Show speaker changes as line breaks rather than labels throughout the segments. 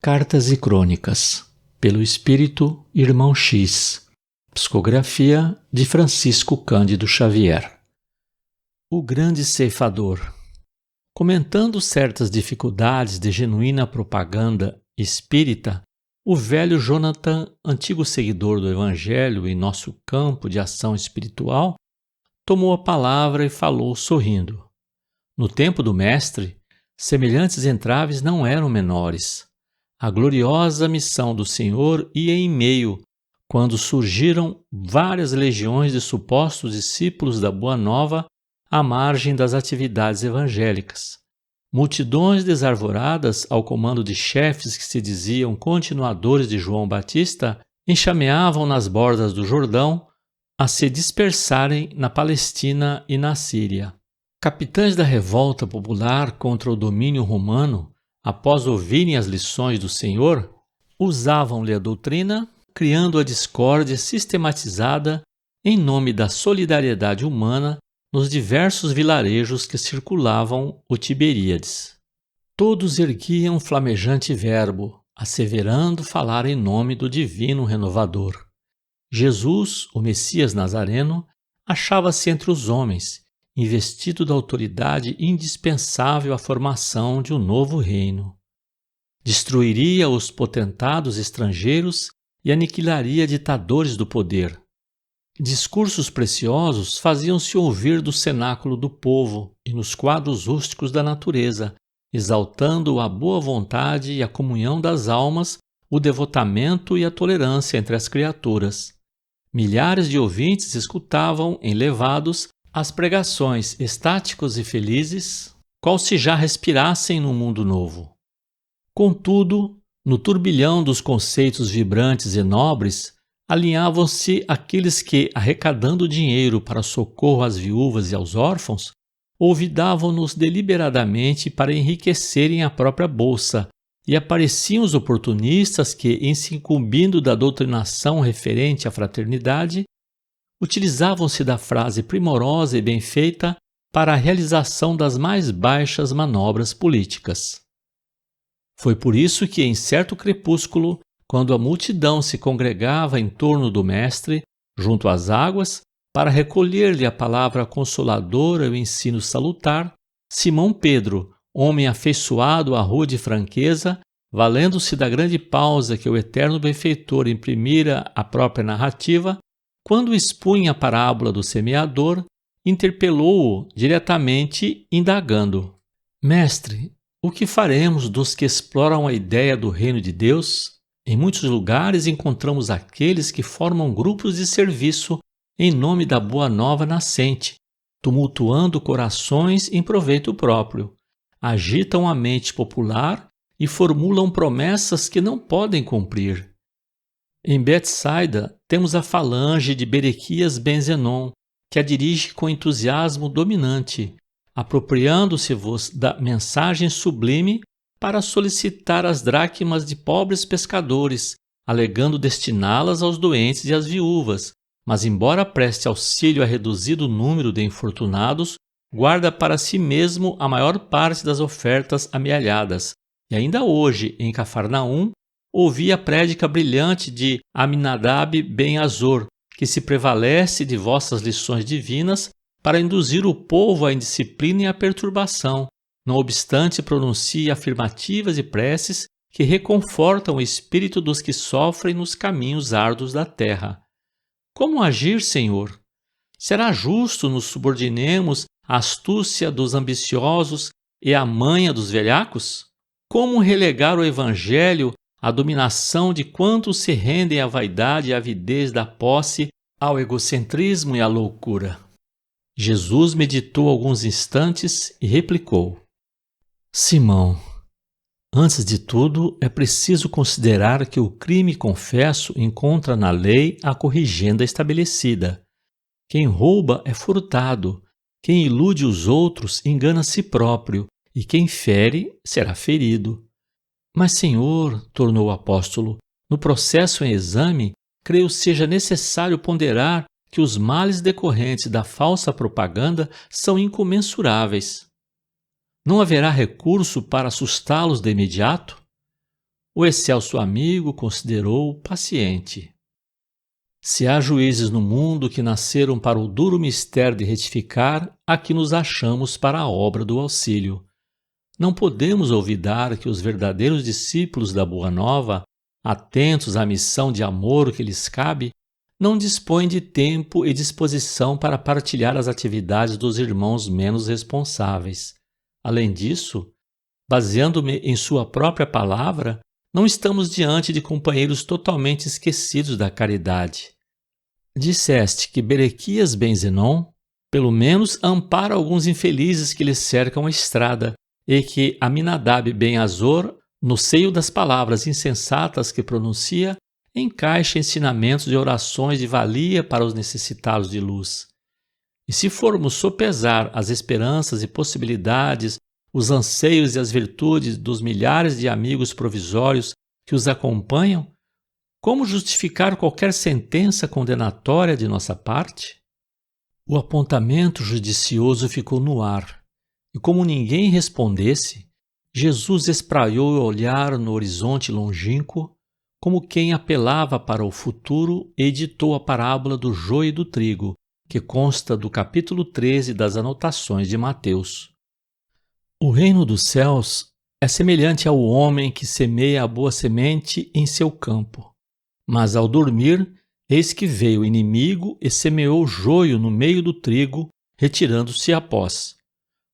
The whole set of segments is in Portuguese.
Cartas e Crônicas, pelo Espírito Irmão X. Psicografia de Francisco Cândido Xavier. O grande ceifador. Comentando certas dificuldades de genuína propaganda espírita, o velho Jonathan, antigo seguidor do Evangelho em nosso campo de ação espiritual, tomou a palavra e falou sorrindo. No tempo do Mestre, semelhantes entraves não eram menores. A gloriosa missão do Senhor ia em meio, quando surgiram várias legiões de supostos discípulos da Boa Nova à margem das atividades evangélicas. Multidões desarvoradas, ao comando de chefes que se diziam continuadores de João Batista, enxameavam nas bordas do Jordão a se dispersarem na Palestina e na Síria. Capitães da revolta popular contra o domínio romano, após ouvirem as lições do Senhor, usavam-lhe a doutrina, criando a discórdia sistematizada em nome da solidariedade humana nos diversos vilarejos que circulavam o Tiberíades. Todos erguiam um flamejante verbo, asseverando falar em nome do divino renovador. Jesus, o Messias Nazareno, achava-se entre os homens, investido da autoridade indispensável à formação de um novo reino. Destruiria os potentados estrangeiros e aniquilaria ditadores do poder. Discursos preciosos faziam-se ouvir do cenáculo do povo e nos quadros rústicos da natureza, exaltando a boa vontade e a comunhão das almas, o devotamento e a tolerância entre as criaturas. Milhares de ouvintes escutavam, enlevados, as pregações estáticos e felizes, qual se já respirassem num mundo novo. Contudo, no turbilhão dos conceitos vibrantes e nobres, alinhavam-se aqueles que, arrecadando dinheiro para socorro às viúvas e aos órfãos, olvidavam-nos deliberadamente para enriquecerem a própria bolsa, e apareciam os oportunistas que, em se incumbindo da doutrinação referente à fraternidade, utilizavam-se da frase primorosa e bem feita para a realização das mais baixas manobras políticas. Foi por isso que, em certo crepúsculo, quando a multidão se congregava em torno do Mestre, junto às águas, para recolher-lhe a palavra consoladora e o ensino salutar, Simão Pedro, homem afeiçoado à rude franqueza, valendo-se da grande pausa que o eterno benfeitor imprimira à própria narrativa, quando expunha a parábola do semeador, interpelou-o diretamente, indagando: Mestre, o que faremos dos que exploram a ideia do reino de Deus? Em muitos lugares encontramos aqueles que formam grupos de serviço em nome da boa nova nascente, tumultuando corações em proveito próprio, agitam a mente popular e formulam promessas que não podem cumprir. Em Betsaida temos a falange de Berequias Ben-Zenon, que a dirige com entusiasmo dominante, apropriando-se-vos da mensagem sublime para solicitar as dracmas de pobres pescadores, alegando destiná-las aos doentes e às viúvas, mas embora preste auxílio a reduzido número de infortunados, guarda para si mesmo a maior parte das ofertas amealhadas. E ainda hoje, em Cafarnaum, ouvi a prédica brilhante de Aminadab ben Azor, que se prevalece de vossas lições divinas para induzir o povo à indisciplina e à perturbação. Não obstante, pronuncia afirmativas e preces que reconfortam o espírito dos que sofrem nos caminhos árduos da terra. Como agir, Senhor? Será justo nos subordinemos à astúcia dos ambiciosos e à manha dos velhacos? Como relegar o Evangelho à dominação de quantos se rendem à vaidade e à avidez da posse, ao egocentrismo e à loucura? Jesus meditou alguns instantes e replicou: Simão, antes de tudo é preciso considerar que o crime confesso encontra na lei a corrigenda estabelecida. Quem rouba é furtado, quem ilude os outros engana a si próprio, e quem fere será ferido. Mas, Senhor, tornou o apóstolo, no processo em exame, creio seja necessário ponderar que os males decorrentes da falsa propaganda são incomensuráveis. Não haverá recurso para assustá-los de imediato? o excelso amigo considerou-o paciente. Se há juízes no mundo que nasceram para o duro mistério de retificar, aqui nos achamos para a obra do auxílio. Não podemos olvidar que os verdadeiros discípulos da Boa Nova, atentos à missão de amor que lhes cabe, não dispõem de tempo e disposição para partilhar as atividades dos irmãos menos responsáveis. Além disso, baseando-me em sua própria palavra, não estamos diante de companheiros totalmente esquecidos da caridade. Disseste que Berequias ben Zenon, pelo menos, ampara alguns infelizes que lhe cercam a estrada, e que Aminadab ben Azor, no seio das palavras insensatas que pronuncia, encaixa ensinamentos e orações de valia para os necessitados de luz. E se formos sopesar as esperanças e possibilidades, os anseios e as virtudes dos milhares de amigos provisórios que os acompanham, como justificar qualquer sentença condenatória de nossa parte? O apontamento judicioso ficou no ar, e como ninguém respondesse, Jesus espraiou o olhar no horizonte longínquo, como quem apelava para o futuro, e ditou a parábola do joio e do trigo, que consta do capítulo 13 das anotações de Mateus. O reino dos céus é semelhante ao homem que semeia a boa semente em seu campo. Mas ao dormir, eis que veio o inimigo e semeou joio no meio do trigo, retirando-se após.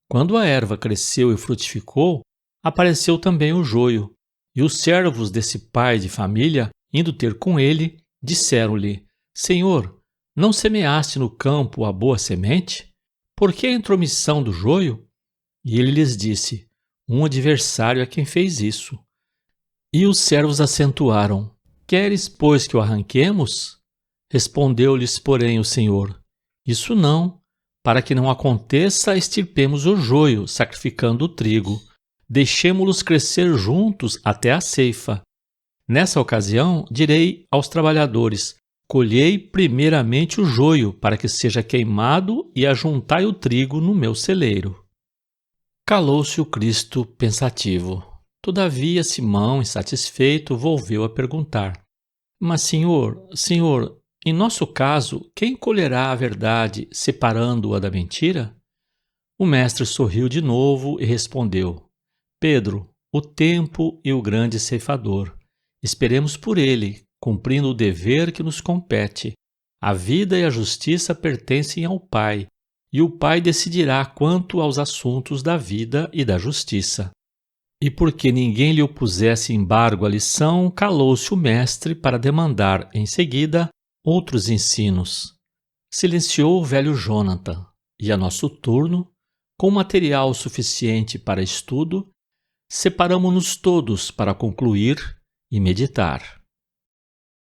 Quando a erva cresceu e frutificou, apareceu também o joio, e os servos desse pai de família, indo ter com ele, disseram-lhe: Senhor, não semeaste no campo a boa semente? Por que a intromissão do joio? E ele lhes disse: Um adversário é quem fez isso. E os servos acentuaram: Queres, pois, que o arranquemos? Respondeu-lhes, porém, o Senhor: Isso não, para que não aconteça, extirpemos o joio, sacrificando o trigo. Deixemo-los crescer juntos até a ceifa. Nessa ocasião, direi aos trabalhadores: Colhei primeiramente o joio, para que seja queimado, e ajuntai o trigo no meu celeiro. Calou-se o Cristo pensativo. Todavia, Simão, insatisfeito, volveu a perguntar: Mas, Senhor, em nosso caso, quem colherá a verdade, separando-a da mentira? O mestre sorriu de novo e respondeu: Pedro, o tempo e o grande ceifador. Esperemos por ele, cumprindo o dever que nos compete. A vida e a justiça pertencem ao Pai, e o Pai decidirá quanto aos assuntos da vida e da justiça. E porque ninguém lhe opusesse embargo à lição, calou-se o mestre para demandar, em seguida, outros ensinos. Silenciou o velho Jonathan, e a nosso turno, com material suficiente para estudo, separamo-nos todos para concluir e meditar.